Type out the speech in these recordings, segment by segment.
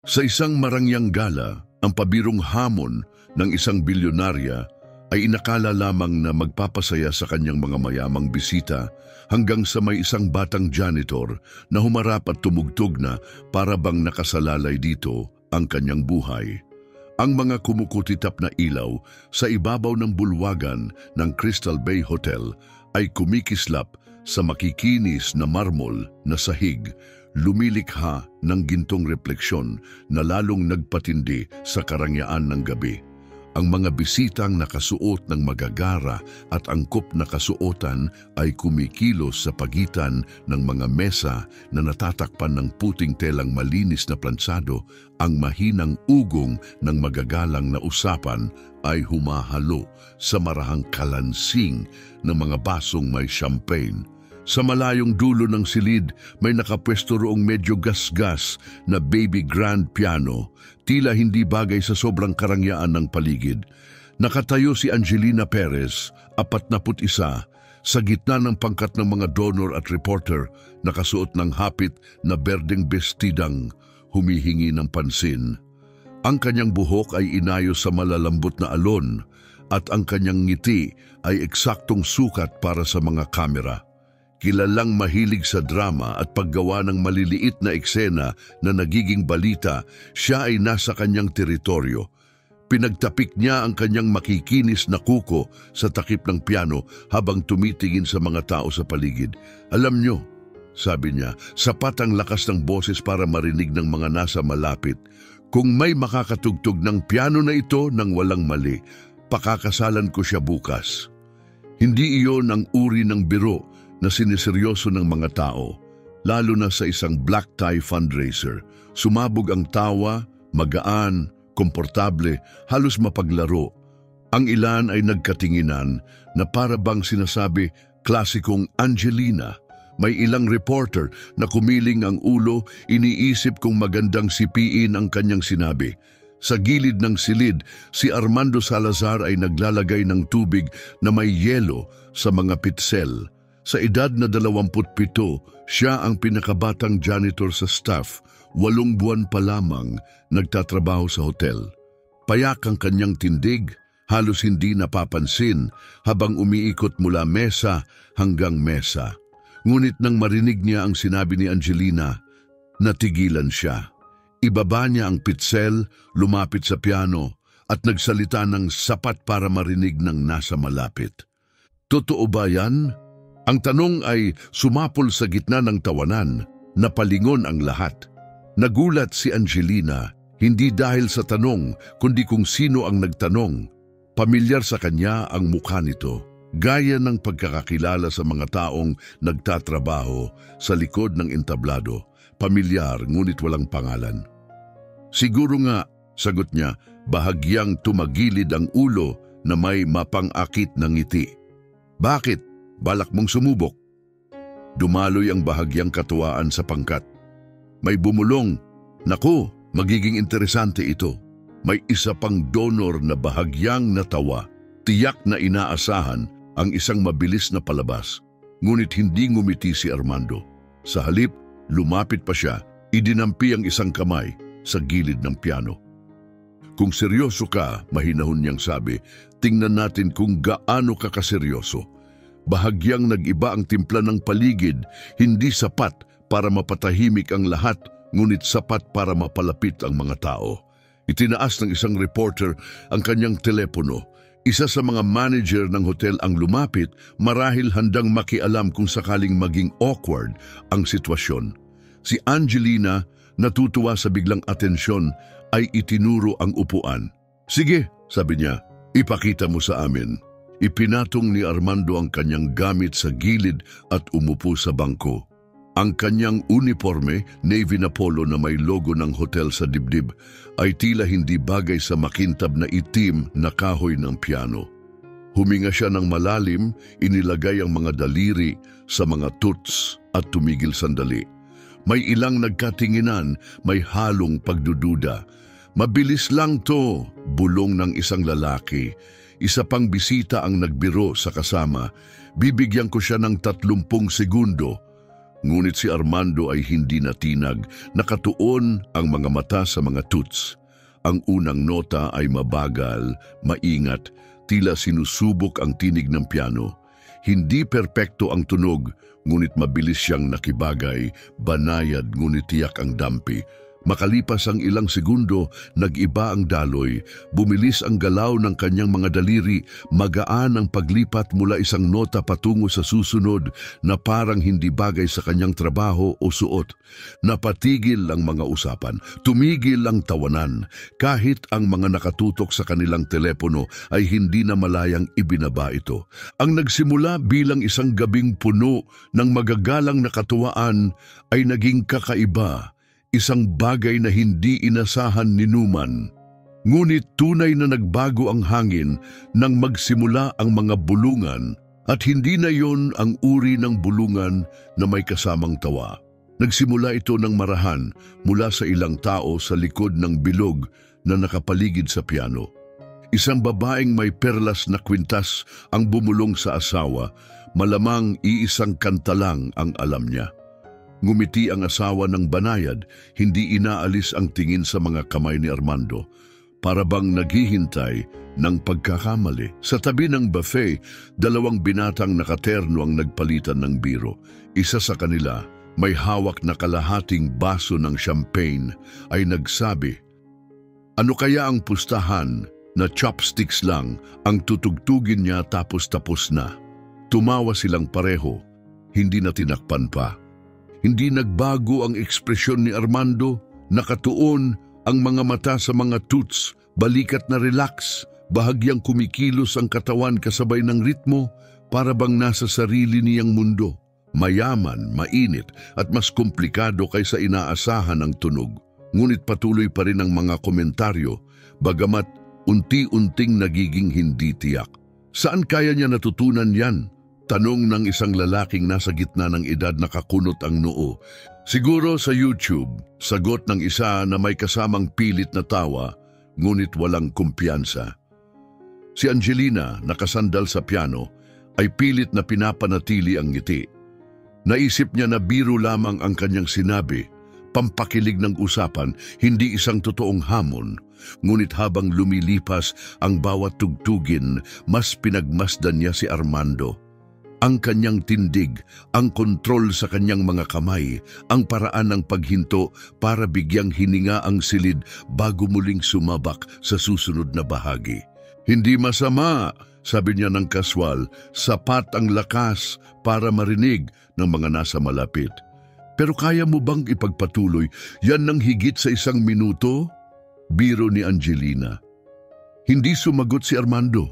Sa isang marangyang gala, ang pabirong hamon ng isang bilyonarya ay inakala lamang na magpapasaya sa kanyang mga mayamang bisita hanggang sa may isang batang janitor na humarap at tumugtog na para bang nakasalalay dito ang kanyang buhay. Ang mga kumukutitap na ilaw sa ibabaw ng bulwagan ng Crystal Bay Hotel ay kumikislap sa makikinis na marmol na sahig, lumilikha ng gintong refleksyon na lalong nagpatindi sa karangyaan ng gabi. Ang mga bisitang nakasuot ng magagara at angkop na kasuotan ay kumikilos sa pagitan ng mga mesa na natatakpan ng puting telang malinis na plansado. Ang mahinang ugong ng magagalang na usapan ay humahalo sa marahang kalansing ng mga basong may champagne. Sa malayong dulo ng silid, may nakapwesto roong medyo gasgas na baby grand piano, tila hindi bagay sa sobrang karangyaan ng paligid. Nakatayo si Angelina Perez, 41, sa gitna ng pangkat ng mga donor at reporter, nakasuot ng hapit na berdeng bestidang, humihingi ng pansin. Ang kanyang buhok ay inayos sa malalambot na alon at ang kanyang ngiti ay eksaktong sukat para sa mga kamera. Kilalang mahilig sa drama at paggawa ng maliliit na eksena na nagiging balita, siya ay nasa kanyang teritoryo. Pinagtapik niya ang kanyang makikinis na kuko sa takip ng piano habang tumitingin sa mga tao sa paligid. "Alam nyo," sabi niya, "sapat ang lakas ng boses para marinig ng mga nasa malapit. Kung may makakatugtog ng piano na ito nang walang mali, pakakasalan ko siya bukas." Hindi iyon ang uri ng biro na siniseryoso ng mga tao, lalo na sa isang black tie fundraiser. Sumabog ang tawa, magaan, komportable, halos mapaglaro. Ang ilan ay nagkatinginan na para bang sinasabi, klasikong Angelina. May ilang reporter na kumiling ang ulo, iniisip kung magandang sipiin ang kanyang sinabi. Sa gilid ng silid, si Armando Salazar ay naglalagay ng tubig na may yelo sa mga pitsel. Sa edad na 27, siya ang pinakabatang janitor sa staff, 8 buwan pa lamang nagtatrabaho sa hotel. Payak ang kanyang tindig, halos hindi napapansin habang umiikot mula mesa hanggang mesa. Ngunit nang marinig niya ang sinabi ni Angelina, natigilan siya. Ibaba niya ang pitsel, lumapit sa piano at nagsalita ng sapat para marinig ng nasa malapit. "Totoo ba yan?" Ang tanong ay sumapol sa gitna ng tawanan, napalingon ang lahat. Nagulat si Angelina, hindi dahil sa tanong, kundi kung sino ang nagtanong. Pamilyar sa kanya ang mukha nito, gaya ng pagkakakilala sa mga taong nagtatrabaho sa likod ng entablado. Pamilyar ngunit walang pangalan. "Siguro nga," sagot niya, bahagyang tumagilid ang ulo na may mapangakit na ngiti. "Bakit? Balak mong sumubok?" Dumaloy ang bahagyang katuwaan sa pangkat. May bumulong, "Naku, magiging interesante ito." May isa pang donor na bahagyang natawa. Tiyak na inaasahan ang isang mabilis na palabas. Ngunit hindi ngumiti si Armando. Sa halip, lumapit pa siya, idinampi ang isang kamay sa gilid ng piano. "Kung seryoso ka," mahinahon niyang sabi, "tingnan natin kung gaano ka kaseryoso." Bahagyang nag-iba ang timpla ng paligid, hindi sapat para mapatahimik ang lahat, ngunit sapat para mapalapit ang mga tao. Itinaas ng isang reporter ang kanyang telepono. Isa sa mga manager ng hotel ang lumapit, marahil handang makialam kung sakaling maging awkward ang sitwasyon. Si Angelina, natutuwa sa biglang atensyon, ay itinuro ang upuan. "Sige," sabi niya, "ipakita mo sa amin." Ipinatong ni Armando ang kanyang gamit sa gilid at umupo sa bangko. Ang kanyang uniforme, navy na polo na may logo ng hotel sa dibdib, ay tila hindi bagay sa makintab na itim na kahoy ng piano. Huminga siya ng malalim, inilagay ang mga daliri sa mga tuts at tumigil sandali. May ilang nagkatinginan, may halong pagdududa. "Mabilis lang to," bulong ng isang lalaki. Isa pang bisita ang nagbiro sa kasama. "Bibigyan ko siya ng 30 segundo." Ngunit si Armando ay hindi natinag, nakatuon ang mga mata sa mga toots. Ang unang nota ay mabagal, maingat, tila sinusubok ang tinig ng piano. Hindi perpekto ang tunog, ngunit mabilis siyang nakibagay, banayad ngunit tiyak ang dampi. Makalipas ang ilang segundo, nag-iba ang daloy, bumilis ang galaw ng kanyang mga daliri, magaan ang paglipat mula isang nota patungo sa susunod na parang hindi bagay sa kanyang trabaho o suot. Napatigil ang mga usapan, tumigil ang tawanan, kahit ang mga nakatutok sa kanilang telepono ay hindi na malayang ibinaba ito. Ang nagsimula bilang isang gabing puno ng magagalang na katuwaan ay naging kakaiba. Isang bagay na hindi inasahan ni Numan. Ngunit tunay na nagbago ang hangin nang magsimula ang mga bulungan at hindi na yon ang uri ng bulungan na may kasamang tawa. Nagsimula ito ng marahan mula sa ilang tao sa likod ng bilog na nakapaligid sa piano. Isang babaeng may perlas na kwintas ang bumulong sa asawa, malamang iisang kanta lang ang alam niya. Ngumiti ang asawa ng banayad, hindi inaalis ang tingin sa mga kamay ni Armando, para bang naghihintay ng pagkakamali. Sa tabi ng buffet, dalawang binatang nakaterno ang nagpalitan ng biro. Isa sa kanila, may hawak na kalahating baso ng champagne, ay nagsabi, "Ano kaya ang pustahan na chopsticks lang ang tutugtugin niya tapos na?" Tumawa silang pareho, hindi na tinakpan pa. Hindi nagbago ang ekspresyon ni Armando, nakatuon ang mga mata sa mga toots, balikat na relax, bahagyang kumikilos ang katawan kasabay ng ritmo, para bang nasa sarili niyang mundo. Mayaman, mainit at mas komplikado kaysa inaasahan ang tunog. Ngunit patuloy pa rin ang mga komentaryo, bagamat unti-unting nagiging hindi tiyak. Saan kaya niya natutunan yan? Tanong ng isang lalaking nasa gitna ng edad na kakunot ang noo. Siguro sa YouTube, sagot ng isa na may kasamang pilit na tawa, ngunit walang kumpiyansa. Si Angelina, nakasandal sa piano, ay pilit na pinapanatili ang ngiti. Naisip niya na biro lamang ang kanyang sinabi, pampakilig ng usapan, hindi isang totoong hamon. Ngunit habang lumilipas ang bawat tugtugin, mas pinagmasdan niya si Armando. Ang kanyang tindig, ang kontrol sa kanyang mga kamay, ang paraan ng paghinto para bigyang hininga ang silid bago muling sumabak sa susunod na bahagi. Hindi masama, sabi niya ng kaswal, sapat ang lakas para marinig ng mga nasa malapit. Pero kaya mo bang ipagpatuloy yan ng higit sa 1 minuto? Biro ni Angelina. Hindi sumagot si Armando.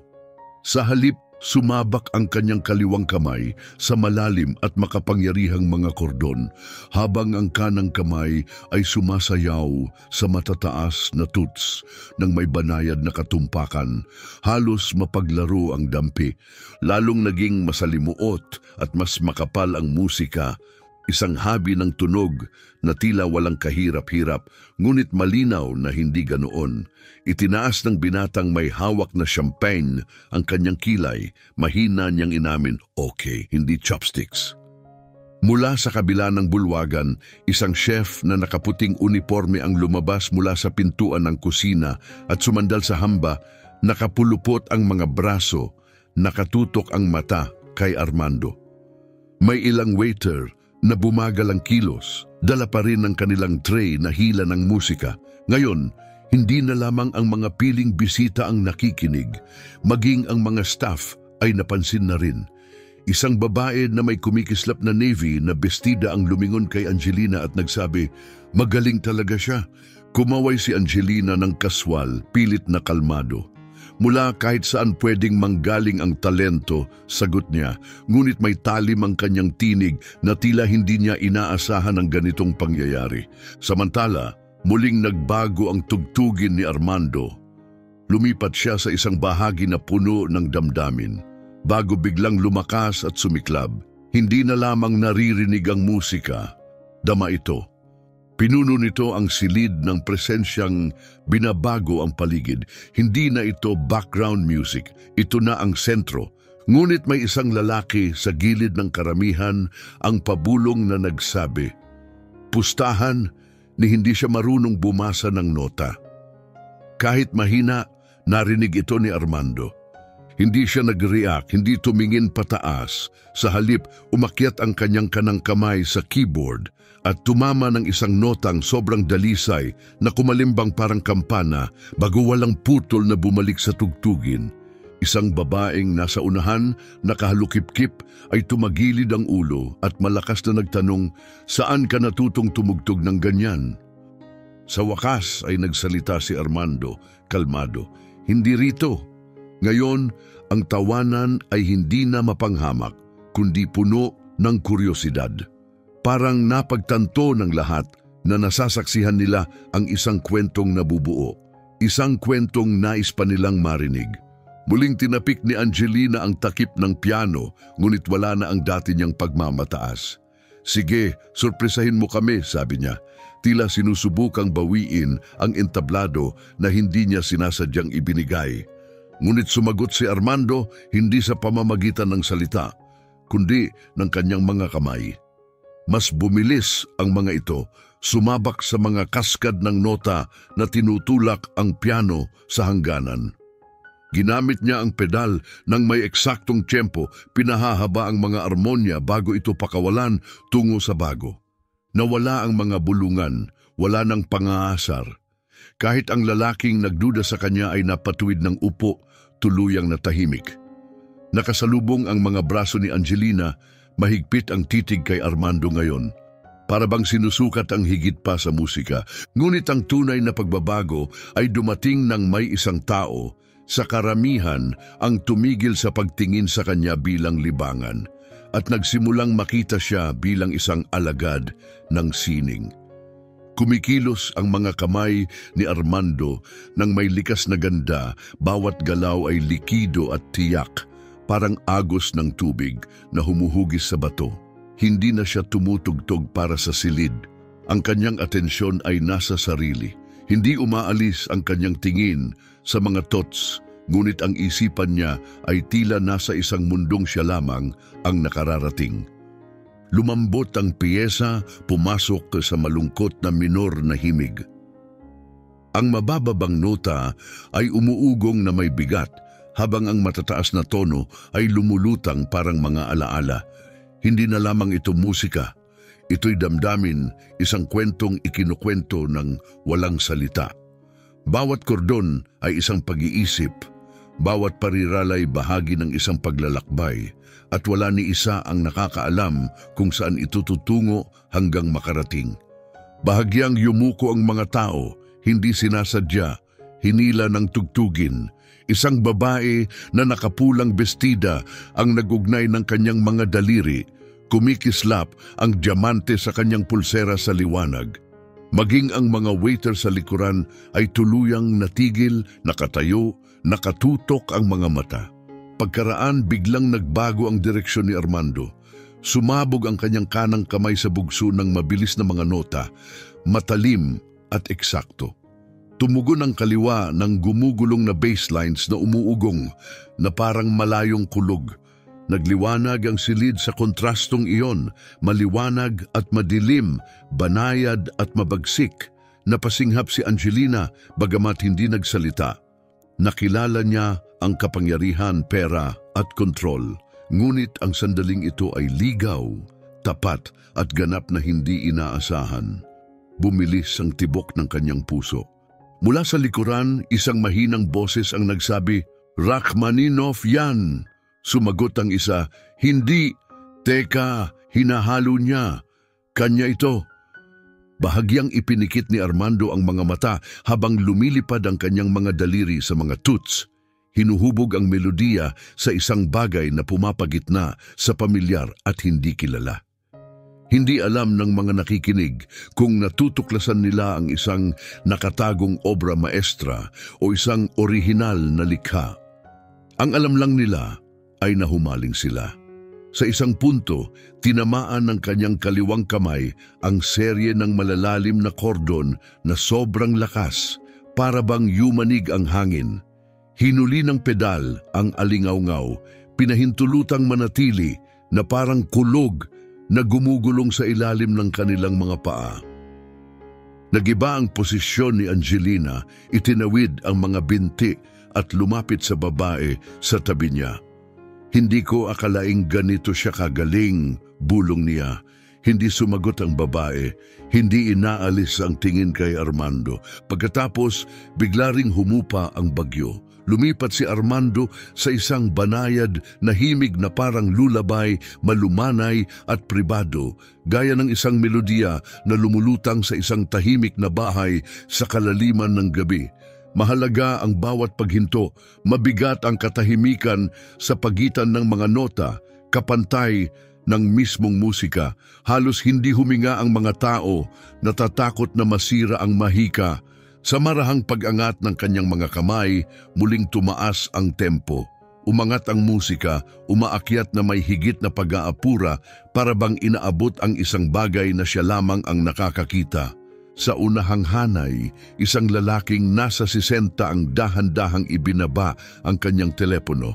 Sa halip, sumabak ang kanyang kaliwang kamay sa malalim at makapangyarihang mga kordon, habang ang kanang kamay ay sumasayaw sa matataas na tuts ng may banayad na katumpakan. Halos mapaglaro ang dampi, lalong naging masalimuot at mas makapal ang musika. Isang habi ng tunog na tila walang kahirap-hirap, ngunit malinaw na hindi ganoon. Itinaas ng binatang may hawak na champagne ang kanyang kilay, mahina niyang inamin, okay, hindi chopsticks. Mula sa kabila ng bulwagan, isang chef na nakaputing uniforme ang lumabas mula sa pintuan ng kusina at sumandal sa hamba, nakapulupot ang mga braso, nakatutok ang mata kay Armando. May ilang waiter na bumagal ang kilos, dala pa rin ang kanilang tray na hila ng musika. Ngayon, hindi na lamang ang mga piling bisita ang nakikinig, maging ang mga staff ay napansin na rin. Isang babae na may kumikislap na navy na bestida ang lumingon kay Angelina at nagsabi, magaling talaga siya. Kumaway si Angelina ng kaswal, pilit na kalmado. Mula kahit saan pwedeng manggaling ang talento, sagot niya, ngunit may talim ang kanyang tinig na tila hindi niya inaasahan ang ganitong pangyayari. Samantala, muling nagbago ang tugtugin ni Armando. Lumipat siya sa isang bahagi na puno ng damdamin, bago biglang lumakas at sumiklab. Hindi na lamang naririnig ang musika, dama ito. Pinuno nito ang silid ng presensyang binabago ang paligid. Hindi na ito background music, ito na ang sentro. Ngunit may isang lalaki sa gilid ng karamihan ang pabulong na nagsabi, pustahan ni hindi siya marunong bumasa ng nota. Kahit mahina, narinig ito ni Armando. Hindi siya nag-react, hindi tumingin pataas. Sa halip, umakyat ang kanyang kanang kamay sa keyboard at tumama ng isang notang sobrang dalisay na kumalimbang parang kampana bago walang putol na bumalik sa tugtugin. Isang babaeng nasa unahan, nakahalukip-kip, ay tumagilid ang ulo at malakas na nagtanong, saan ka natutong tumugtog ng ganyan? Sa wakas ay nagsalita si Armando, kalmado, hindi rito. Ngayon, ang tawanan ay hindi na mapanghamak, kundi puno ng kuryosidad. Parang napagtanto ng lahat na nasasaksihan nila ang isang kwentong nabubuo, isang kwentong nais pa nilang marinig. Muling tinapik ni Angelina ang takip ng piano, ngunit wala na ang dati niyang pagmamataas. Sige, sorpresahin mo kami, sabi niya. Tila sinusubukang bawiin ang entablado na hindi niya sinasadyang ibinigay. Ngunit sumagot si Armando hindi sa pamamagitan ng salita, kundi ng kanyang mga kamay. Mas bumilis ang mga ito, sumabak sa mga kaskad ng nota na tinutulak ang piano sa hangganan. Ginamit niya ang pedal ng may eksaktong tiyempo, pinahahaba ang mga armonya bago ito pakawalan tungo sa bago. Nawala ang mga bulungan, wala ng pangaasar. Kahit ang lalaking nagduda sa kanya ay napatuwid ng upo, tuluyang natahimik. Nakasalubong ang mga braso ni Angelina, mahigpit ang titig kay Armando ngayon. Para bang sinusukat ang higit pa sa musika, ngunit ang tunay na pagbabago ay dumating ng may isang tao, sa karamihan ang tumigil sa pagtingin sa kanya bilang libangan at nagsimulang makita siya bilang isang alagad ng sining. Kumikilos ang mga kamay ni Armando ng may likas na ganda, bawat galaw ay likido at tiyak, parang agos ng tubig na humuhugis sa bato. Hindi na siya tumutugtog para sa silid. Ang kanyang atensyon ay nasa sarili. Hindi umaalis ang kanyang tingin sa mga tots, ngunit ang isipan niya ay tila nasa isang mundong siya lamang ang nakararating. Lumambot ang piyesa, pumasok sa malungkot na minor na himig. Ang mabababang nota ay umuugong na may bigat, habang ang matataas na tono ay lumulutang parang mga alaala. Hindi na lamang ito musika, ito'y damdamin, isang kwentong ikinukwento ng walang salita. Bawat kordon ay isang pag-iisip, bawat pariralay bahagi ng isang paglalakbay, at wala ni isa ang nakakaalam kung saan ito tutungo hanggang makarating. Bahagyang yumuko ang mga tao, hindi sinasadya, hinila ng tugtugin. Isang babae na nakapulang bestida ang nagugnay ng kanyang mga daliri, kumikislap ang diamante sa kanyang pulsera sa liwanag. Maging ang mga waiter sa likuran ay tuluyang natigil, nakatayo, nakatutok ang mga mata. Pagkaraan biglang nagbago ang direksyon ni Armando. Sumabog ang kanyang kanang kamay sa bugso ng mabilis na mga nota, matalim at eksakto. Tumugon ang kaliwa ng gumugulong na basslines na umuugong na parang malayong kulog. Nagliwanag ang silid sa kontrastong iyon, maliwanag at madilim, banayad at mabagsik. Napasinghap si Angelina bagamat hindi nagsalita. Nakilala niya ang kapangyarihan, pera at kontrol. Ngunit ang sandaling ito ay ligaw, tapat at ganap na hindi inaasahan. Bumilis ang tibok ng kanyang puso. Mula sa likuran, isang mahinang boses ang nagsabi, "Rachmaninov yan!" Sumagot ang isa, "Hindi, teka, hinahalo niya. Kanya ito." Bahagyang ipinikit ni Armando ang mga mata habang lumilipad ang kanyang mga daliri sa mga tuts. Hinuhubog ang melodiya sa isang bagay na pumapagitna sa pamilyar at hindi kilala. Hindi alam ng mga nakikinig kung natutuklasan nila ang isang nakatagong obra maestra o isang orihinal na likha. Ang alam lang nila ay nahumaling sila. Sa isang punto, tinamaan ng kanyang kaliwang kamay ang serye ng malalalim na kordon na sobrang lakas, para bang yumanig ang hangin. Hinuli ng pedal ang alingaw-ngaw, pinahintulutang manatili na parang kulog na gumugulong sa ilalim ng kanilang mga paa. Nagiba ang posisyon ni Angelina, itinawid ang mga binti at lumapit sa babae sa tabi niya. Hindi ko akalaing ganito siya kagaling, bulong niya. Hindi sumagot ang babae, hindi inaalis ang tingin kay Armando. Pagkatapos, bigla ring humupa ang bagyo. Lumipat si Armando sa isang banayad na himig na parang lulabay, malumanay at pribado, gaya ng isang melodiya na lumulutang sa isang tahimik na bahay sa kalaliman ng gabi. Mahalaga ang bawat paghinto, mabigat ang katahimikan sa pagitan ng mga nota, kapantay ng mismong musika. Halos hindi huminga ang mga tao, natatakot na masira ang mahika. Sa marahang pag-angat ng kanyang mga kamay, muling tumaas ang tempo. Umangat ang musika, umaakyat na may higit na pag-aapura para bang inaabot ang isang bagay na siya lamang ang nakakakita. Sa unahang hanay, isang lalaking nasa 60 ang dahan-dahang ibinaba ang kanyang telepono.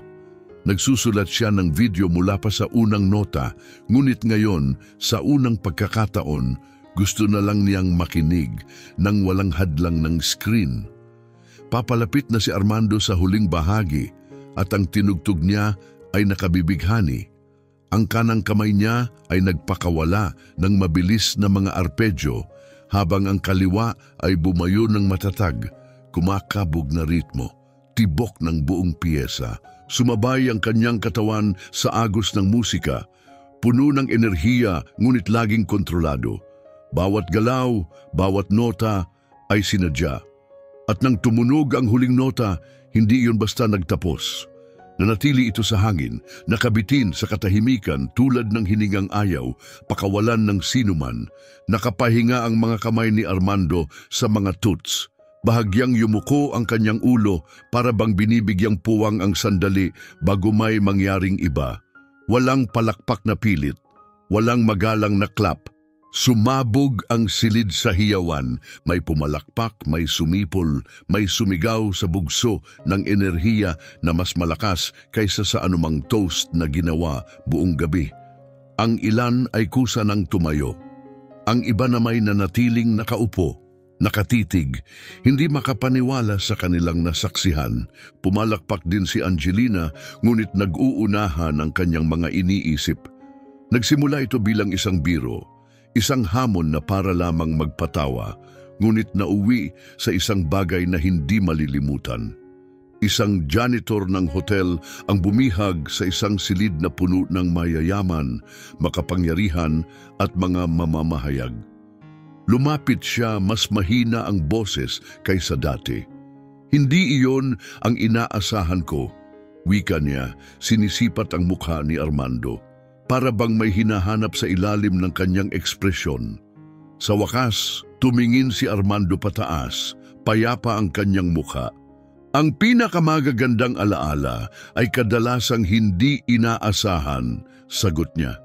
Nagsusulat siya ng video mula pa sa unang nota, ngunit ngayon, sa unang pagkakataon, gusto na lang niyang makinig nang walang hadlang ng screen. Papalapit na si Armando sa huling bahagi at ang tinugtog niya ay nakabibighani. Ang kanang kamay niya ay nagpakawala ng mabilis na mga arpedyo habang ang kaliwa ay bumayo ng matatag, kumakabog na ritmo, tibok ng buong piyesa. Sumabay ang kanyang katawan sa agos ng musika, puno ng enerhiya ngunit laging kontrolado. Bawat galaw, bawat nota ay sinadya. At nang tumunog ang huling nota, hindi iyon basta nagtapos. Nanatili ito sa hangin, nakabitin sa katahimikan tulad ng hiningang ayaw, pakawalan ng sinuman. Nakapahinga ang mga kamay ni Armando sa mga tuts. Bahagyang yumuko ang kanyang ulo para bang binibigyang puwang ang sandali bago may mangyaring iba. Walang palakpak na pilit, walang magalang na clap. Sumabog ang silid sa hiyawan, may pumalakpak, may sumipol, may sumigaw sa bugso ng enerhiya na mas malakas kaysa sa anumang toast na ginawa buong gabi. Ang ilan ay kusa ng tumayo. Ang iba na may nanatiling nakaupo, nakatitig, hindi makapaniwala sa kanilang nasaksihan. Pumalakpak din si Angelina, ngunit nag-uunahan ang kanyang mga iniisip. Nagsimula ito bilang isang biro, isang hamon na para lamang magpatawa, ngunit nauwi sa isang bagay na hindi malilimutan. Isang janitor ng hotel ang bumihag sa isang silid na puno ng mayayaman, makapangyarihan at mga mamamahayag. Lumapit siya, mas mahina ang boses kaysa dati. Hindi iyon ang inaasahan ko, wika niya, sinisipat ang mukha ni Armando. Para bang may hinahanap sa ilalim ng kanyang ekspresyon. Sa wakas, tumingin si Armando pataas, payapa ang kanyang mukha. Ang pinakamagagandang alaala ay kadalasang hindi inaasahan, sagot niya.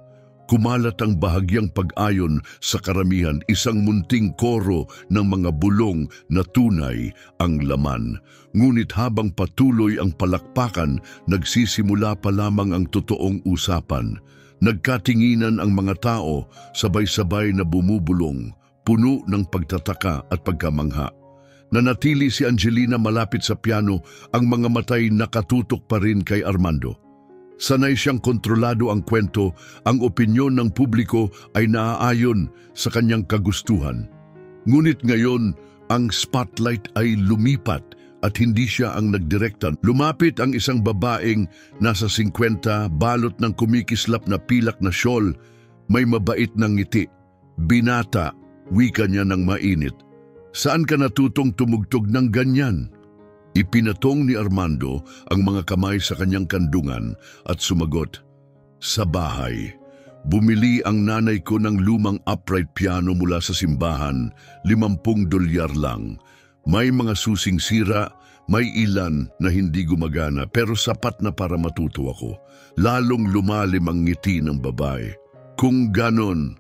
Kumalat ang bahagyang pag-ayon sa karamihan, isang munting koro ng mga bulong na tunay ang laman. Ngunit habang patuloy ang palakpakan, nagsisimula pa lamang ang totoong usapan. Nagkatinginan ang mga tao, sabay-sabay na bumubulong, puno ng pagtataka at pagkamangha. Nanatili si Angelina malapit sa piano, ang mga matay nakatutok pa rin kay Armando. Sanay siyang kontrolado ang kwento, ang opinyon ng publiko ay naaayon sa kanyang kagustuhan. Ngunit ngayon, ang spotlight ay lumipat at hindi siya ang nagdirekta. Lumapit ang isang babaeng nasa 50, balot ng kumikislap na pilak na shawl, may mabait na ngiti. Binata, wika niya ng mainit. Saan ka natutong tumugtog ng ganyan? Ipinatong ni Armando ang mga kamay sa kanyang kandungan at sumagot, sa bahay. Bumili ang nanay ko ng lumang upright piano mula sa simbahan, $50 lang. May mga susing sira, may ilan na hindi gumagana pero sapat na para matuto ako. Lalong lumalim ang ngiti ng babae. Kung ganon,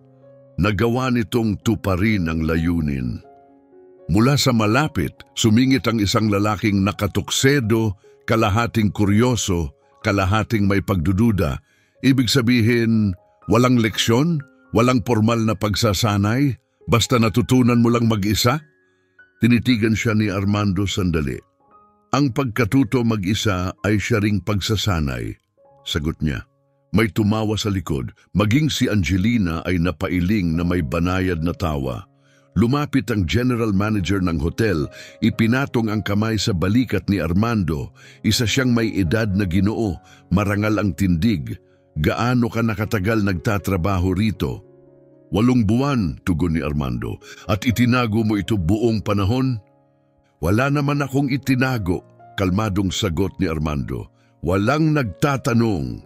nagawa nitong tuparin ang layunin. Mula sa malapit, sumingit ang isang lalaking nakatuksedo, kalahating kuryoso, kalahating may pagdududa. Ibig sabihin, walang leksyon, walang formal na pagsasanay, basta natutunan mo lang mag-isa? Tinitigan siya ni Armando sandali. Ang pagkatuto mag-isa ay siya ring pagsasanay, sagot niya. May tumawa sa likod, maging si Angelina ay napailing na may banayad na tawa. Lumapit ang general manager ng hotel, ipinatong ang kamay sa balikat ni Armando. Isa siyang may edad na Ginoo, marangal ang tindig. Gaano ka nakatagal nagtatrabaho rito? 8 buwan, tugon ni Armando. At itinago mo ito buong panahon? Wala naman akong itinago, kalmadong sagot ni Armando. Walang nagtatanong.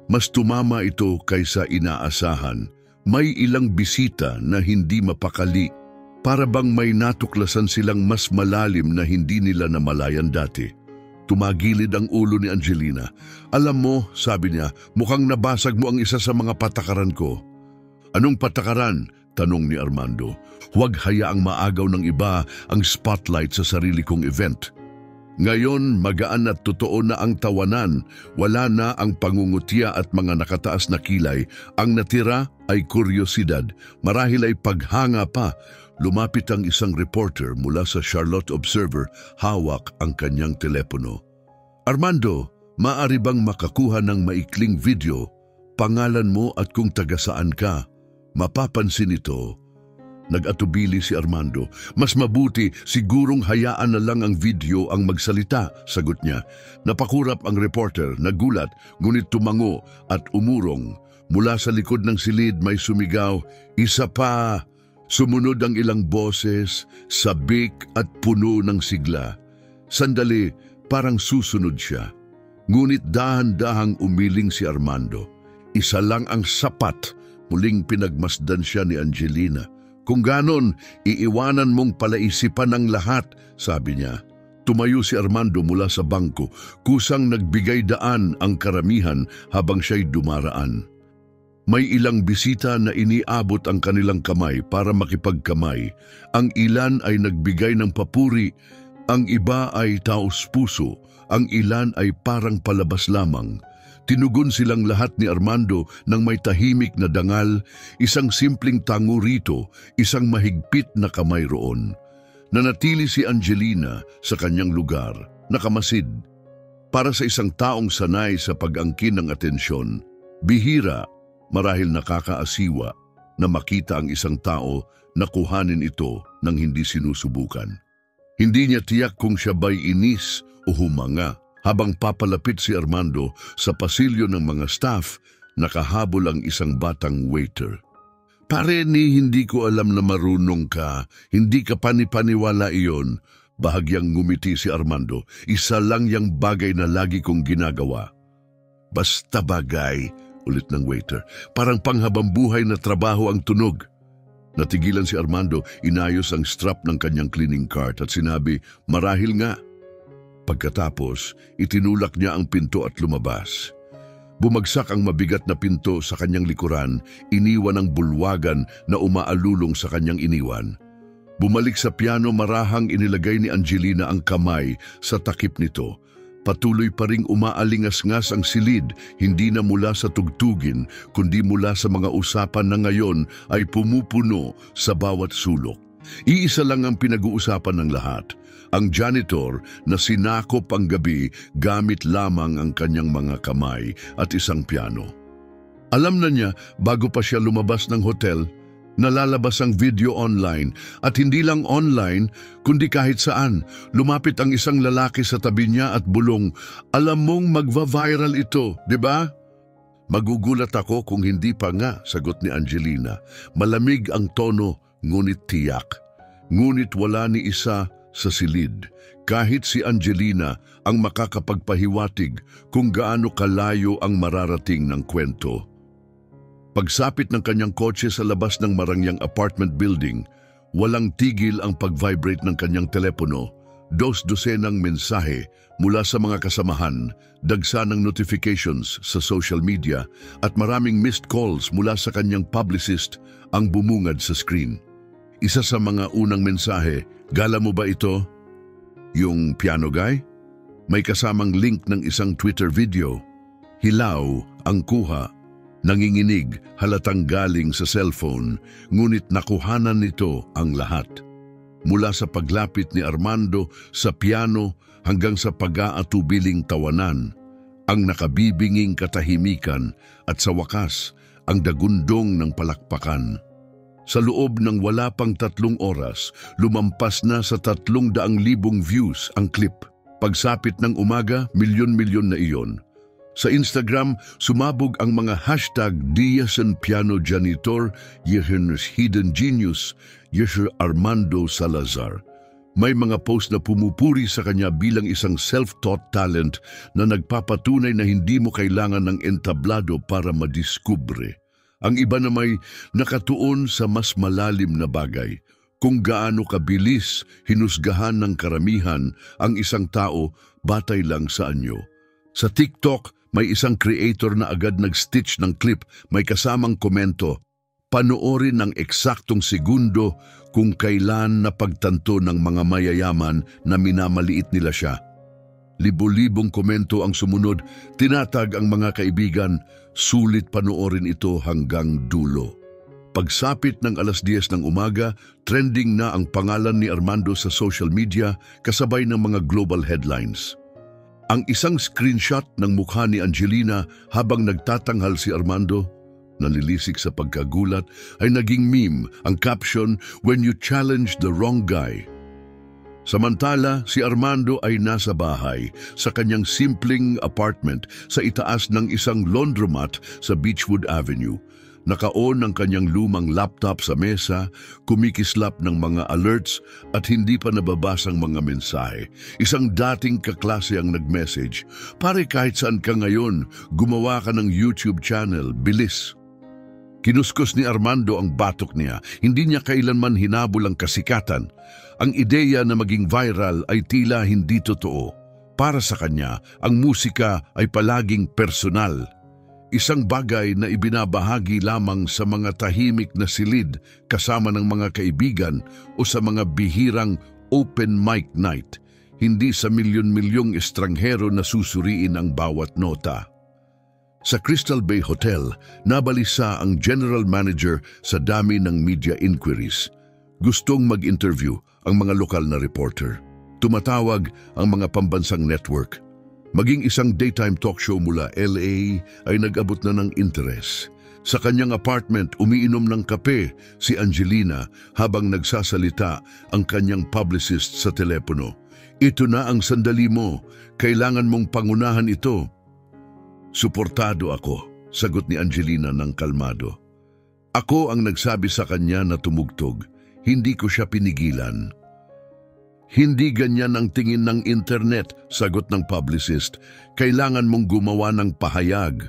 Mas tumama ito kaysa inaasahan. May ilang bisita na hindi mapakali. Para bang may natuklasan silang mas malalim na hindi nila namalayan dati. Tumagilid ang ulo ni Angelina. Alam mo, sabi niya, mukhang nabasag mo ang isa sa mga patakaran ko. Anong patakaran? Tanong ni Armando. Huwag hayaang maagaw ng iba ang spotlight sa sarili kong event. Ngayon, magaan at totoo na ang tawanan. Wala na ang pangungutya at mga nakataas na kilay. Ang natira ay kuryosidad. Marahil ay paghanga pa. Lumapit ang isang reporter mula sa Charlotte Observer, hawak ang kanyang telepono. Armando, maaari bang makakuha ng maikling video? Pangalan mo at kung taga saan ka. Mapapansin ito. Nag-atubili si Armando. Mas mabuti, sigurong hayaan na lang ang video ang magsalita, sagot niya. Napakurap ang reporter, nagulat, ngunit tumango at umurong. Mula sa likod ng silid may sumigaw, isa pa! Sumunod ang ilang boses, sabik at puno ng sigla. Sandali, parang susunod siya. Ngunit dahan-dahang umiling si Armando. Isa lang ang sapat, muling pinagmasdan siya ni Angelina. Kung ganon, iiwanan mong palaisipan ang lahat, sabi niya. Tumayo si Armando mula sa bangko, kusang nagbigay daan ang karamihan habang siya'y dumaraan. May ilang bisita na iniabot ang kanilang kamay para makipagkamay. Ang ilan ay nagbigay ng papuri, ang iba ay taos puso, ang ilan ay parang palabas lamang. Tinugon silang lahat ni Armando ng may tahimik na dangal, isang simpleng tango rito, isang mahigpit na kamay roon. Nanatili si Angelina sa kanyang lugar, nakamasid. Para sa isang taong sanay sa pag-angkin ng atensyon, bihira, marahil nakakaasiwa na makita ang isang tao na kuhanin ito nang hindi sinusubukan. Hindi niya tiyak kung siya ba'y inis o humanga. Habang papalapit si Armando sa pasilyo ng mga staff, nakahabol ang isang batang waiter. Pare ni hindi ko alam na marunong ka, hindi ka panipaniwala iyon. Bahagyang ngumiti si Armando, isa lang yang bagay na lagi kong ginagawa. Basta bagay, ulit ng waiter, parang panghabambuhay na trabaho ang tunog. Natigilan si Armando, inayos ang strap ng kanyang cleaning cart at sinabi, marahil nga. Pagkatapos, itinulak niya ang pinto at lumabas. Bumagsak ang mabigat na pinto sa kanyang likuran, iniwan ang bulwagan na umaalulong sa kanyang iniwan. Bumalik sa piano, marahang inilagay ni Angelina ang kamay sa takip nito. Patuloy pa ring umaalingas-ngas ang silid, hindi na mula sa tugtugin, kundi mula sa mga usapan na ngayon ay pumupuno sa bawat sulok. Iisa lang ang pinag-uusapan ng lahat. Ang janitor na sinakop ang gabi gamit lamang ang kanyang mga kamay at isang piano. Alam na niya bago pa siya lumabas ng hotel, nalalabas ang video online at hindi lang online kundi kahit saan. Lumapit ang isang lalaki sa tabi niya at bulong, alam mong magva-viral ito, di ba? Magugulat ako kung hindi pa nga, sagot ni Angelina. Malamig ang tono, ngunit tiyak. Ngunit wala ni isa sa silid, kahit si Angelina ang makakapagpahiwatig kung gaano kalayo ang mararating ng kwento. Pagsapit ng kanyang kotse sa labas ng marangyang apartment building, walang tigil ang pag-vibrate ng kanyang telepono, 2 dosenang mensahe mula sa mga kasamahan, dagsa ng notifications sa social media at maraming missed calls mula sa kanyang publicist ang bumungad sa screen. Isa sa mga unang mensahe, gala mo ba ito? Yung piano guy? May kasamang link ng isang Twitter video. Hilaw ang kuha, nanginginig halatang galing sa cellphone, ngunit nakuhanan nito ang lahat. Mula sa paglapit ni Armando sa piano hanggang sa pag-aatubiling tawanan, ang nakabibinging katahimikan at sa wakas ang dagundong ng palakpakan. Sa loob ng wala pang 3 oras, lumampas na sa 300,000 views ang clip. Pagsapit ng umaga, milyon-milyon na iyon. Sa Instagram, sumabog ang mga hashtag Diasen Piano Janitor, Yehernes Hidden Genius, Yeher Armando Salazar. May mga post na pumupuri sa kanya bilang isang self-taught talent na nagpapatunay na hindi mo kailangan ng entablado para madiskubre. Ang iba na may nakatuon sa mas malalim na bagay, kung gaano kabilis hinusgahan ng karamihan ang isang tao batay lang sa anyo. Sa TikTok, may isang creator na agad nag-stitch ng clip, may kasamang komento, panoorin ng eksaktong segundo kung kailan napagtanto ng mga mayayaman na minamaliit nila siya. Libo-libong komento ang sumunod, tinatag ang mga kaibigan, sulit panoorin ito hanggang dulo. Pagsapit ng 10:00 ng umaga, trending na ang pangalan ni Armando sa social media kasabay ng mga global headlines. Ang isang screenshot ng mukha ni Angelina habang nagtatanghal si Armando, nanilisik sa pagkagulat, ay naging meme. Ang caption, "When you challenge the wrong guy." Samantala, si Armando ay nasa bahay, sa kanyang simpleng apartment sa itaas ng isang laundromat sa Beechwood Avenue. Naka-on ang kanyang lumang laptop sa mesa, kumikislap ng mga alerts at hindi pa nababasang mga mensahe. Isang dating kaklase ang nag-message, "Pare, kahit saan ka ngayon, gumawa ka ng YouTube channel, bilis." Kinuskos ni Armando ang batok niya, hindi niya kailanman hinabol ang kasikatan. Ang ideya na maging viral ay tila hindi totoo. Para sa kanya, ang musika ay palaging personal. Isang bagay na ibinabahagi lamang sa mga tahimik na silid kasama ng mga kaibigan o sa mga bihirang open mic night, hindi sa milyon-milyong estranghero na susuriin ang bawat nota. Sa Crystal Bay Hotel, nabalisa ang general manager sa dami ng media inquiries. Gustong mag-interview ang mga lokal na reporter. Tumatawag ang mga pambansang network. Maging isang daytime talk show mula LA ay nag-abot na ng interes. Sa kanyang apartment, umiinom ng kape si Angelina habang nagsasalita ang kanyang publicist sa telepono. "Ito na ang sandali mo. Kailangan mong pangunahan ito." "Suportado ako," sagot ni Angelina ng kalmado. "Ako ang nagsabi sa kanya na tumugtog. Hindi ko siya pinigilan." "Hindi ganyan ang tingin ng internet," sagot ng publicist. "Kailangan mong gumawa ng pahayag.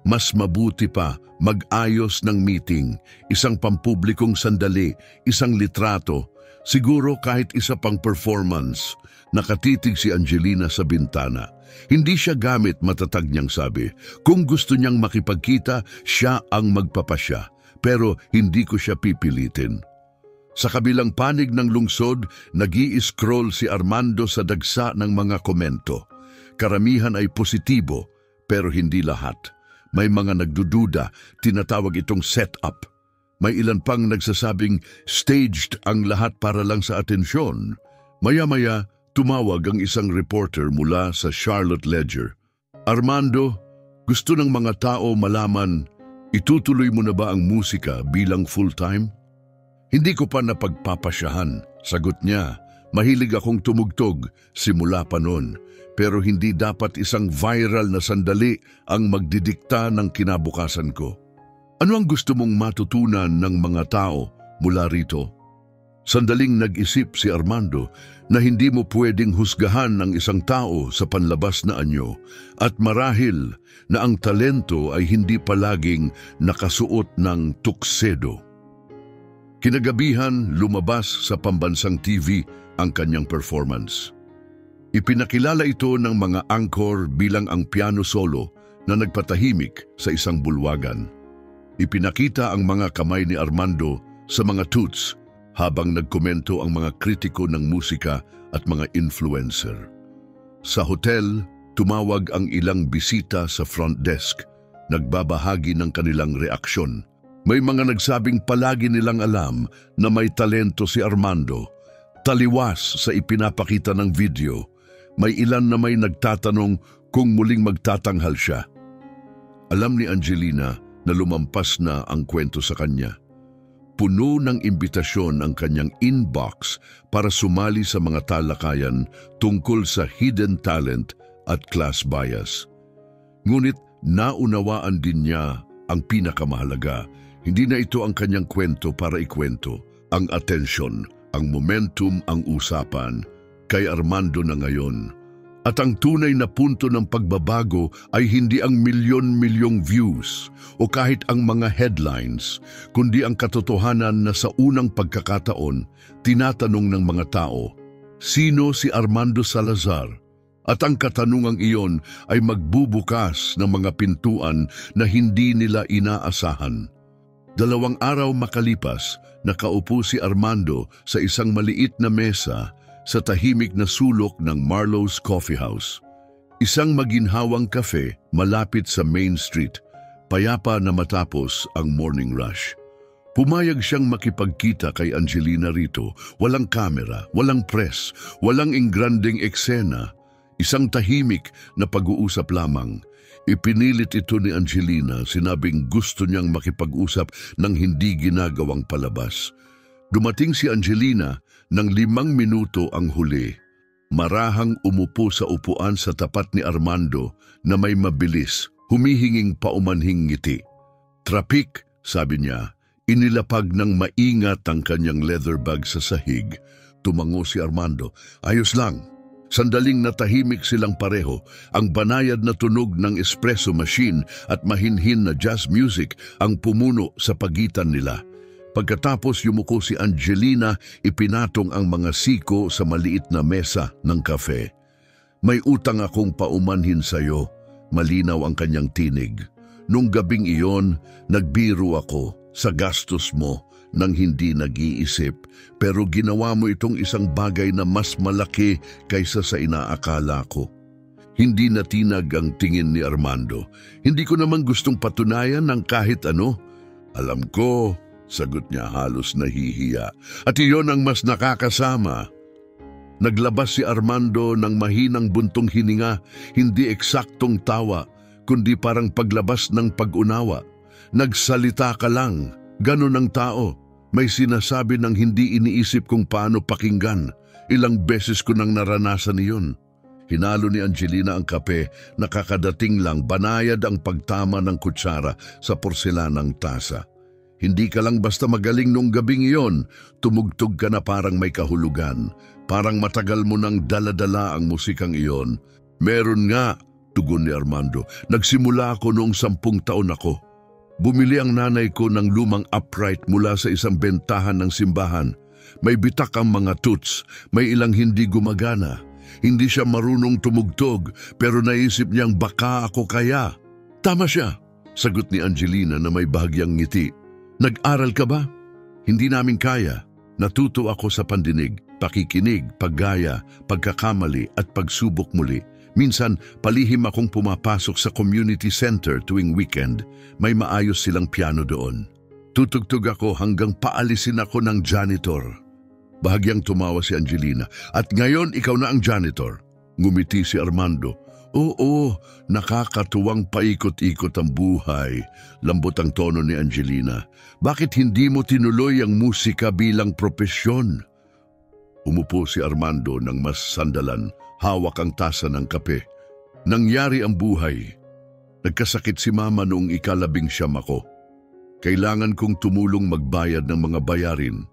Mas mabuti pa, mag-ayos ng meeting, isang pampublikong sandali, isang litrato, siguro kahit isa pang performance." Nakatitig si Angelina sa bintana. Hindi siya gamit, matatag niyang sabi. Kung gusto niyang makipagkita, siya ang magpapasya. Pero hindi ko siya pipilitin. Sa kabilang panig ng lungsod, nag-i-scroll si Armando sa dagsa ng mga komento. Karamihan ay positibo, pero hindi lahat. May mga nagdududa, tinatawag itong setup. May ilan pang nagsasabing staged ang lahat para lang sa atensyon. Maya-maya, tumawag ang isang reporter mula sa Charlotte Ledger. "Armando, gusto ng mga tao malaman, itutuloy mo na ba ang musika bilang full-time?" "Hindi ko pa napagpapasyahan," sagot niya. "Mahilig akong tumugtog simula pa noon, pero hindi dapat isang viral na sandali ang magdidikta ng kinabukasan ko." "Ano ang gusto mong matutunan ng mga tao mula rito?" Sandaling nag-isip si Armando na hindi mo pwedeng husgahan ng isang tao sa panlabas na anyo at marahil na ang talento ay hindi palaging nakasuot ng tuksedo. Kinagabihan, lumabas sa pambansang TV ang kanyang performance. Ipinakilala ito ng mga anchor bilang ang piano solo na nagpatahimik sa isang bulwagan. Ipinakita ang mga kamay ni Armando sa mga toots habang nagkomento ang mga kritiko ng musika at mga influencer. Sa hotel, Tumawag ang ilang bisita sa front desk, nagbabahagi ng kanilang reaksyon. May mga nagsabing palagi nilang alam na may talento si Armando, taliwas sa ipinapakita ng video. May ilan na may nagtatanong kung muling magtatanghal siya. Alam ni Angelina na lumampas na ang kwento sa kanya. Puno ng imbitasyon ang kanyang inbox para sumali sa mga talakayan tungkol sa hidden talent at class bias. Ngunit naunawaan din niya ang pinakamahalaga. Hindi na ito ang kanyang kwento para ikwento. Ang atensyon, ang momentum, ang usapan kay Armando na ngayon. At ang tunay na punto ng pagbabago ay hindi ang milyon-milyong views o kahit ang mga headlines, kundi ang katotohanan na sa unang pagkakataon, tinatanong ng mga tao, sino si Armando Salazar? At ang katanungang iyon ay magbubukas ng mga pintuan na hindi nila inaasahan. 2 araw makalipas, nakaupo si Armando sa isang maliit na mesa sa tahimik na sulok ng Marlowe's Coffee House. Isang maginhawang kafe malapit sa Main Street, payapa na matapos ang morning rush. Pumayag siyang makipagkita kay Angelina rito, walang kamera, walang press, walang ingranding eksena, isang tahimik na pag-uusap lamang. Ipinilit ito ni Angelina, sinabing gusto niyang makipag-usap ng hindi ginagawang palabas. Dumating si Angelina ng 5 minuto ang huli. Marahang umupo sa upuan sa tapat ni Armando na may mabilis, humihinging paumanhing ngiti. Trapik, sabi niya, inilapag ng maingat ang kanyang leather bag sa sahig. Tumango si Armando, ayos lang. Sandaling natahimik silang pareho, ang banayad na tunog ng espresso machine at mahinhin na jazz music ang pumuno sa pagitan nila. Pagkatapos yumuko si Angelina, ipinatong ang mga siko sa maliit na mesa ng kafe. May utang akong paumanhin sa'yo, malinaw ang kanyang tinig. Nung gabing iyon, nagbiro ako sa gastos mo nang hindi nag-iisip, pero ginawa mo itong isang bagay na mas malaki kaysa sa inaakala ko. Hindi natinag ang tingin ni Armando. Hindi ko naman gustong patunayan ng kahit ano. Alam ko, sagot niya halos nahihiya. At iyon ang mas nakakasama. Naglabas si Armando ng mahinang buntong hininga, hindi eksaktong tawa, kundi parang paglabas ng pag-unawa. Nagsalita ka lang, ganun ang tao. May sinasabi ng hindi iniisip kung paano pakinggan. Ilang beses ko nang naranasan iyon. Hinalo ni Angelina ang kape, nakakadating lang banayad ang pagtama ng kutsara sa porselanang tasa. Hindi ka lang basta magaling nung gabing iyon, tumugtog ka na parang may kahulugan, parang matagal mo nang daladala ang musikang iyon. Meron nga, tugon ni Armando, nagsimula ako noong 10 taon ako. Bumili ang nanay ko ng lumang upright mula sa isang bentahan ng simbahan. May bitak ang mga toots, may ilang hindi gumagana. Hindi siya marunong tumugtog, pero naisip niyang baka ako kaya. Tama siya, sagot ni Angelina na may bahagyang ngiti. Nag-aral ka ba? Hindi namin kaya. Natuto ako sa pandinig, pakikinig, paggaya, pagkakamali at pagsubok muli. Minsan, palihim akong pumapasok sa community center tuwing weekend. May maayos silang piano doon. Tutugtog ako hanggang paalisin ako ng janitor. Bahagyang tumawa si Angelina. At ngayon, ikaw na ang janitor. Ngumiti si Armando. Oo, nakakatuwang paikot-ikot ang buhay. Lambot ang tono ni Angelina. Bakit hindi mo tinuloy ang musika bilang propesyon? Umupo si Armando ng mas sandalan, hawak ang tasa ng kape. Nangyari ang buhay. Nagkasakit si Mama noong 19 ako. Kailangan kong tumulong magbayad ng mga bayarin.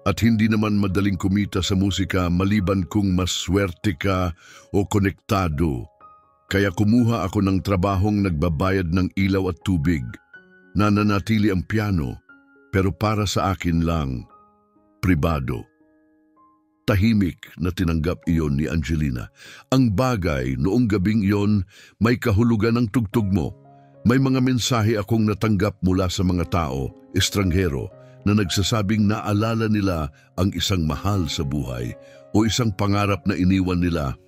At hindi naman madaling kumita sa musika maliban kung maswerte ka o konektado. Kaya kumuha ako ng trabahong nagbabayad ng ilaw at tubig. Nananatili ang piano, pero para sa akin lang, pribado. Tahimik na tinanggap iyon ni Angelina. Ang bagay noong gabing iyon, may kahulugan ng tugtog mo. May mga mensahe akong natanggap mula sa mga tao, estranghero, na nagsasabing naalala nila ang isang mahal sa buhay o isang pangarap na iniwan nila.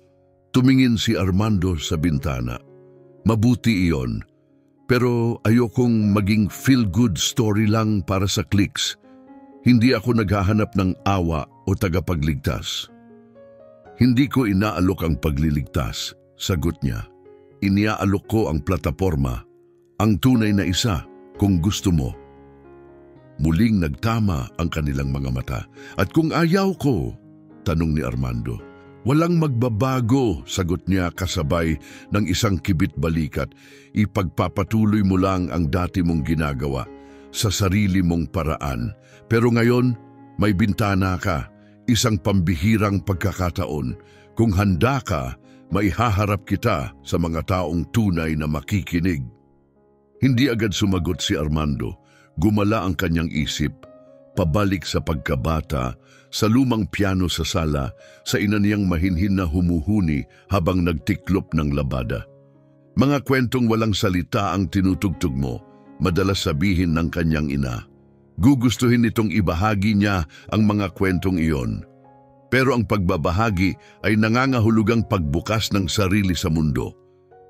Tumingin si Armando sa bintana. Mabuti iyon, pero ayokong maging feel-good story lang para sa clicks. Hindi ako naghahanap ng awa o tagapagligtas. Hindi ko inaalok ang pagliligtas, sagot niya. Iniaalok ko ang plataporma, ang tunay na isa kung gusto mo. Muling nagtama ang kanilang mga mata. At kung ayaw ko, tanong ni Armando. Walang magbabago, sagot niya kasabay ng isang kibit balikat. Ipagpapatuloy mo lang ang dati mong ginagawa sa sarili mong paraan. Pero ngayon, may bintana ka, isang pambihirang pagkakataon. Kung handa ka, maihaharap kita sa mga taong tunay na makikinig. Hindi agad sumagot si Armando. Gumala ang kanyang isip. Pabalik sa pagkabata, sa lumang piano sa sala, sa ina niyang mahinhin na humuhuni habang nagtiklop ng labada. Mga kwentong walang salita ang tinutugtog mo, madalas sabihin ng kanyang ina. Gugustuhin nitong ibahagi niya ang mga kwentong iyon. Pero ang pagbabahagi ay nangangahulugang pagbukas ng sarili sa mundo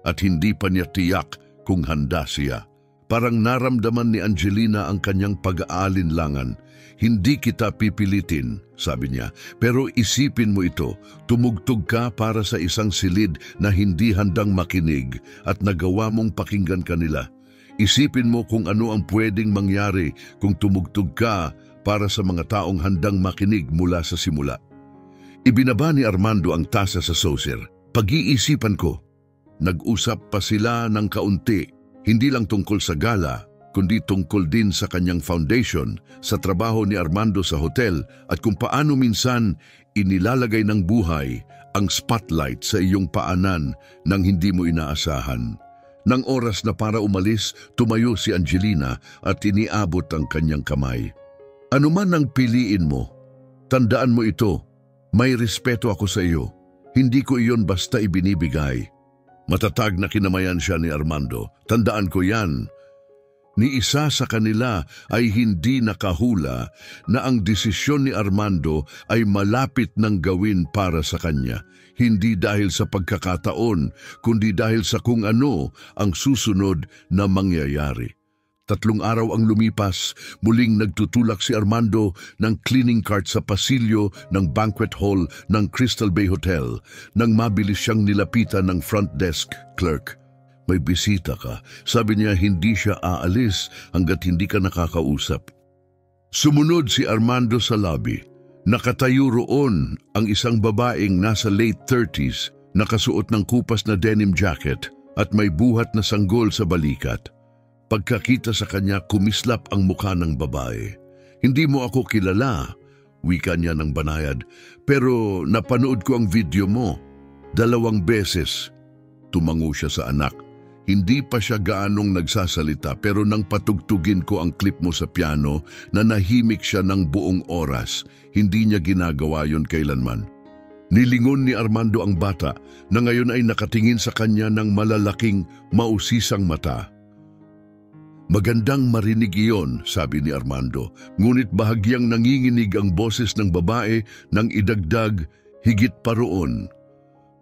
at hindi pa niya tiyak kung handa siya. Parang naramdaman ni Angelina ang kanyang pag-aalinlangan. Hindi kita pipilitin, sabi niya, pero isipin mo ito, tumugtog ka para sa isang silid na hindi handang makinig at nagawa mong pakinggan kanila. Isipin mo kung ano ang pwedeng mangyari kung tumugtog ka para sa mga taong handang makinig mula sa simula. Ibinaba ni Armando ang tasa sa saucer. Pag-iisipan ko. Nag-usap pa sila ng kaunti. Hindi lang tungkol sa gala, kundi tungkol din sa kanyang foundation, sa trabaho ni Armando sa hotel at kung paano minsan inilalagay ng buhay ang spotlight sa iyong paanan nang hindi mo inaasahan. Nang oras na para umalis, tumayo si Angelina at iniabot ang kanyang kamay. Ano man ang piliin mo, tandaan mo ito, may respeto ako sa iyo. Hindi ko iyon basta ibinibigay. Matatag na kinamayan siya ni Armando. Tandaan ko yan. Ni isa sa kanila ay hindi nakahula na ang desisyon ni Armando ay malapit ng gawin para sa kanya. Hindi dahil sa pagkakataon, kundi dahil sa kung ano ang susunod na mangyayari. 3 araw ang lumipas, muling nagtutulak si Armando ng cleaning cart sa pasilyo ng banquet hall ng Crystal Bay Hotel nang mabilis siyang nilapitan ng front desk clerk. May bisita ka. Sabi niya hindi siya aalis hanggat hindi ka nakakausap. Sumunod si Armando sa lobby. Nakatayo roon ang isang babaeng nasa late 30s, nakasuot ng kupas na denim jacket at may buhat na sanggol sa balikat. Pagkakita sa kanya, kumislap ang mukha ng babae. Hindi mo ako kilala, wika niya ng banayad, pero napanood ko ang video mo. 2 beses. Tumango siya sa anak. Hindi pa siya gaanong nagsasalita pero nang patugtugin ko ang clip mo sa piano, nanahimik siya ng buong oras. Hindi niya ginagawa yon kailanman. Nilingon ni Armando ang bata na ngayon ay nakatingin sa kanya ng malalaking, mausisang mata. Magandang marinig iyon, sabi ni Armando, ngunit bahagyang nanginginig ang boses ng babae nang idagdag, higit pa roon.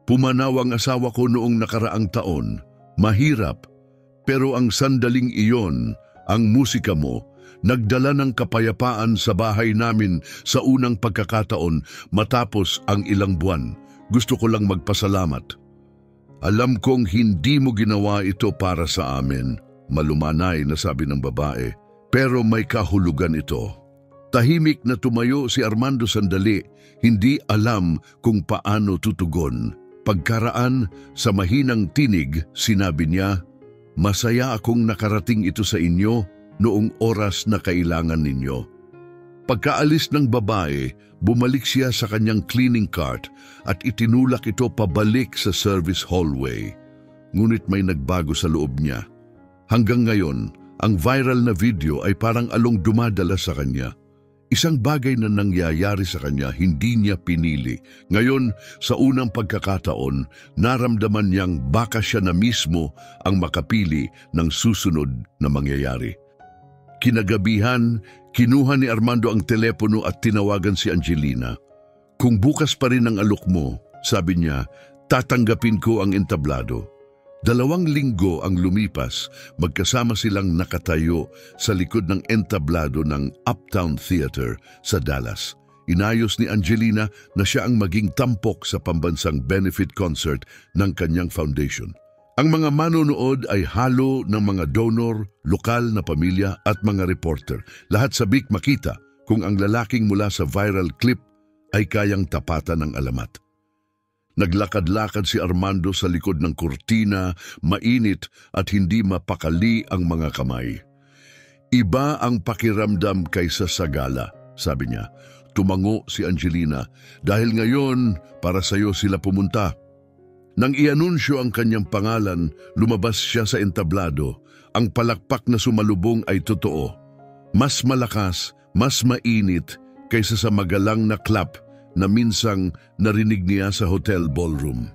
Pumanaw ang asawa ko noong nakaraang taon. Mahirap, pero ang sandaling iyon, ang musika mo, nagdala ng kapayapaan sa bahay namin sa unang pagkakataon matapos ang ilang buwan. Gusto ko lang magpasalamat. Alam kong hindi mo ginawa ito para sa amin, malumanay na sabi ng babae, pero may kahulugan ito. Tahimik na tumayo si Armando sandali, hindi alam kung paano tutugon. Pagkaraan sa mahinang tinig, sinabi niya, masaya akong nakarating ito sa inyo noong oras na kailangan ninyo. Pagkaalis ng babae, bumalik siya sa kanyang cleaning cart at itinulak ito pabalik sa service hallway. Ngunit may nagbago sa loob niya. Hanggang ngayon, ang viral na video ay parang along dumadala sa kanya. Isang bagay na nangyayari sa kanya, hindi niya pinili. Ngayon, sa unang pagkakataon, naramdaman niyang baka siya na mismo ang makapili ng susunod na mangyayari. Kinagabihan, kinuha ni Armando ang telepono at tinawagan si Angelina. Kung bukas pa rin ang alok mo, sabi niya, Tatanggapin ko ang entablado. 2 linggo ang lumipas, magkasama silang nakatayo sa likod ng entablado ng Uptown Theater sa Dallas. Inayos ni Angelina na siya ang maging tampok sa pambansang benefit concert ng kanyang foundation. Ang mga manonood ay halo ng mga donor, lokal na pamilya at mga reporter. Lahat sabik makita kung ang lalaking mula sa viral clip ay kayang tapatan ng alamat. Naglakad-lakad si Armando sa likod ng kurtina, mainit at hindi mapakali ang mga kamay. Iba ang pakiramdam kaysa sa gala, sabi niya. Tumango si Angelina, dahil ngayon para sa iyo sila pumunta. Nang ianunsyo ang kanyang pangalan, lumabas siya sa entablado. Ang palakpak na sumalubong ay totoo. Mas malakas, mas mainit kaysa sa magalang na clap na minsang narinig niya sa hotel ballroom.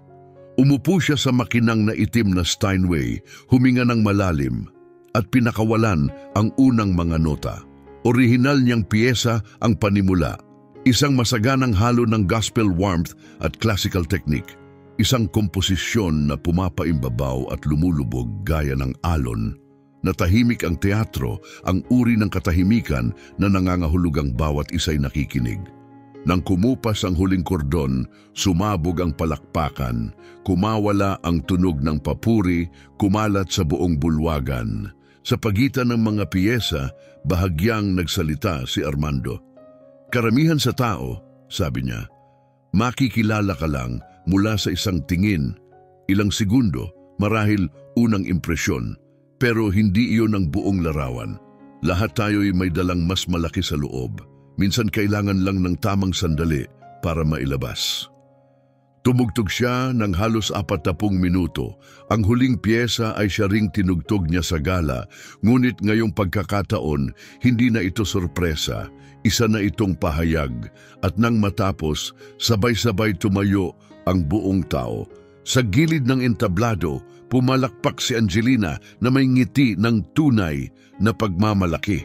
Umupo siya sa makinang na itim na Steinway, huminga ng malalim at pinakawalan ang unang mga nota. Orihinal niyang piyesa ang panimula, isang masaganang halo ng gospel warmth at classical technique, isang komposisyon na pumapaimbabaw at lumulubog gaya ng alon, na tahimik ang teatro, ang uri ng katahimikan na nangangahulugang bawat isa'y nakikinig. Nang kumupas ang huling kordon, sumabog ang palakpakan, kumawala ang tunog ng papuri, kumalat sa buong bulwagan. Sa pagitan ng mga piyesa, bahagyang nagsalita si Armando. Karamihan sa tao, sabi niya, makikilala ka lang mula sa isang tingin, ilang segundo, marahil unang impresyon, pero hindi iyon ang buong larawan. Lahat tayo'y may dalang mas malaki sa loob. Minsan kailangan lang ng tamang sandali para mailabas. Tumugtog siya ng halos 40 minuto. Ang huling piyesa ay siya ring tinugtog niya sa gala, ngunit ngayong pagkakataon, hindi na ito sorpresa. Isa na itong pahayag, at nang matapos, sabay-sabay tumayo ang buong tao. Sa gilid ng entablado, pumalakpak si Angelina na may ngiti ng tunay na pagmamalaki.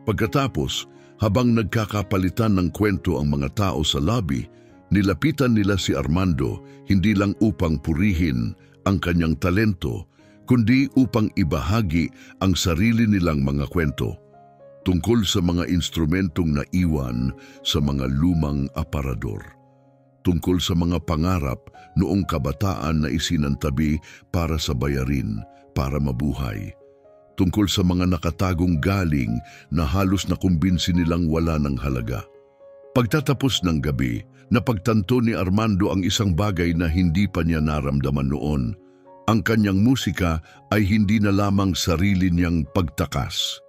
Pagkatapos, habang nagkakapalitan ng kwento ang mga tao sa lobby, nilapitan nila si Armando hindi lang upang purihin ang kanyang talento, kundi upang ibahagi ang sarili nilang mga kwento tungkol sa mga instrumentong naiwan sa mga lumang aparador, tungkol sa mga pangarap noong kabataan na isinantabi para sa bayarin, para mabuhay, tungkol sa mga nakatagong galing na halos nakumbinsi nilang wala ng halaga. Pagtatapos ng gabi, napagtanto ni Armando ang isang bagay na hindi pa niya naramdaman noon. Ang kanyang musika ay hindi na lamang sarili niyang pagtakas.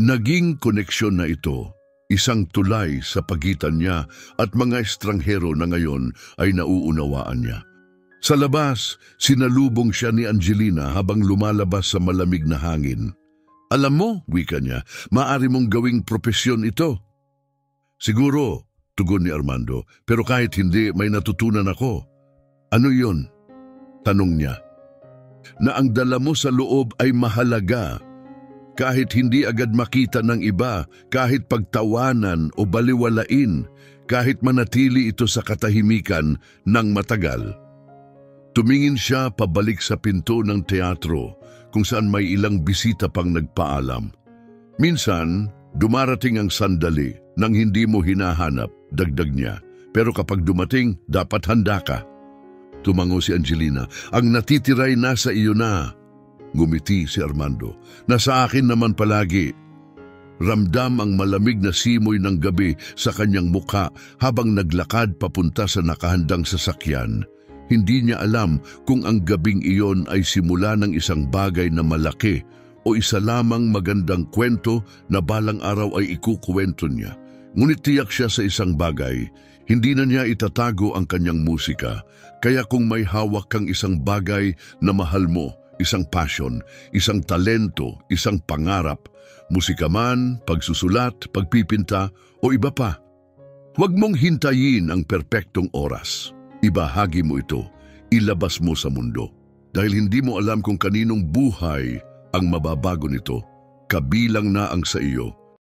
Naging koneksyon na ito, isang tulay sa pagitan niya at mga estranghero na ngayon ay nauunawaan niya. Sa labas, sinalubong siya ni Angelina habang lumalabas sa malamig na hangin. Alam mo, wika niya, maaari mong gawing propesyon ito. Siguro, tugon ni Armando, pero kahit hindi, may natutunan ako. Ano yon? Tanong niya. Na ang dala mo sa loob ay mahalaga. Kahit hindi agad makita ng iba, kahit pagtawanan o baliwalain, kahit manatili ito sa katahimikan ng matagal. Tumingin siya pabalik sa pinto ng teatro kung saan may ilang bisita pang nagpaalam. Minsan, dumarating ang sandali nang hindi mo hinahanap, dagdag niya. Pero kapag dumating, dapat handa ka. Tumango si Angelina. Ang natitiray nasa iyo na. Ngumiti si Armando. Nasa akin naman palagi. Ramdam ang malamig na simoy ng gabi sa kanyang mukha habang naglakad papunta sa nakahandang sasakyan. Hindi niya alam kung ang gabing iyon ay simula ng isang bagay na malaki o isa lamang magandang kwento na balang araw ay ikukwento niya. Ngunit tiyak siya sa isang bagay, hindi na niya itatago ang kanyang musika. Kaya kung may hawak kang isang bagay na mahal mo, isang passion, isang talento, isang pangarap, musika man, pagsusulat, pagpipinta o iba pa, huwag mong hintayin ang perpektong oras. Ibahagi mo ito, ilabas mo sa mundo. Dahil hindi mo alam kung kaninong buhay ang mababago nito, kabilang na ang sa iyo.